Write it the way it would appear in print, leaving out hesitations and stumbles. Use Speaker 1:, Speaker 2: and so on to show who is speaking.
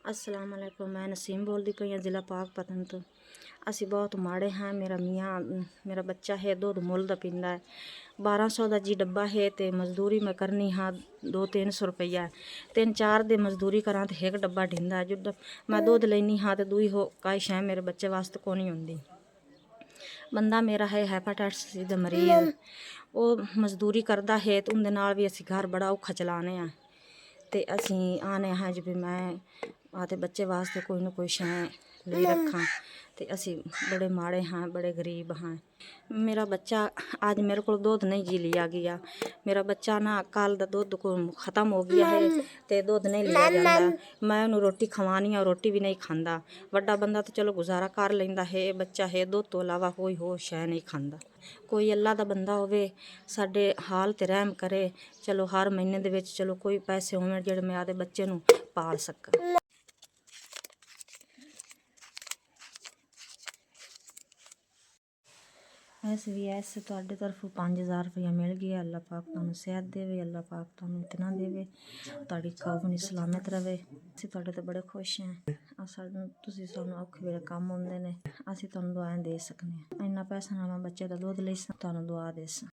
Speaker 1: अस्सलाम वालेकुम। मैं नसीम बोलती पई हाँ ज़िला पाकपतन तो। असी बहुत माड़े हाँ। मेरा मियाँ मेरा बच्चा है दुध मुल दा पींदा है। 1200 का जी डब्बा है तो मजदूरी मैं करनी हाँ 200-300 रुपया है। 3-4 दे मजदूरी करा तो एक डब्बा ढिंदा है। जो मैं दुध लैनी हाँ तो दूई हो काई शै मेरे बच्चे वास्ते को नहीं होंदी। बंदा मेरा है हैपाटाइटिस सी दा मरीज़, वो मजदूरी करता है तो उनके नाल भी असी घर बड़ा औखा चलाने हाँ। ते असी आने हाँ जी भी मैं आते बच्चे वास्ते कोई ना कोई शै ले रखा। ते असी बड़े माड़े हाँ, बड़े गरीब हाँ। मेरा बच्चा आज मेरे को दुध नहीं जी लिया गया। मेरा बच्चा ना कल दा दुध को ख़त्म हो गया है ते दुध नहीं लिया जाता। मैं उन्हें रोटी खवानी और रोटी भी नहीं खांदा। वड्डा बंदा तो चलो गुजारा कर लेंदा है, बच्चा है दुध तो इलावा कोई हो शै नहीं खांदा। कोई अल्लाह दा बंदा होवे साडे हाल ते रहम करे। चलो हर महीने दे विच चलो कोई पैसे होवे जेड़े मैं आदे बच्चे नूं पाल सकां। SVS ਤੁਹਾਡੇ ਤਰਫੋਂ 5000 ਰੁਪਇਆ ਮਿਲ ਗਿਆ। ਅੱਲਾਹ ਪਾਕ ਤੁਹਾਨੂੰ ਸਿਹਤ ਦੇਵੇ, ਅੱਲਾਹ ਪਾਕ ਤੁਹਾਨੂੰ ਇਤਨਾ ਦੇਵੇ, ਤੁਹਾਡੀ ਕੌਮ ਸਲਾਮਤ ਰਵੇ। ਅਸੀਂ ਤੁਹਾਡੇ ਤੋਂ ਬੜੇ ਖੁਸ਼ ਹਾਂ। ਸਾਨੂੰ ਤੁਸੀਂ ਸਾਨੂੰ ਔਖੇ ਵੇਲੇ ਕੰਮ ਆਉਂਦੇ ਨੇ, ਅਸੀਂ ਤੁਹਾਨੂੰ ਦੁਆਵਾਂ ਦੇ ਸਕਨੇ ਹਾਂ। ਇੰਨਾ ਪੈਸਾ ਨਾਲ ਮੈਂ ਬੱਚੇ ਦਾ ਦੁੱਧ ਲਈ ਸਾਂ, ਤੁਹਾਨੂੰ ਦੁਆ ਦੇ ਸਾਂ।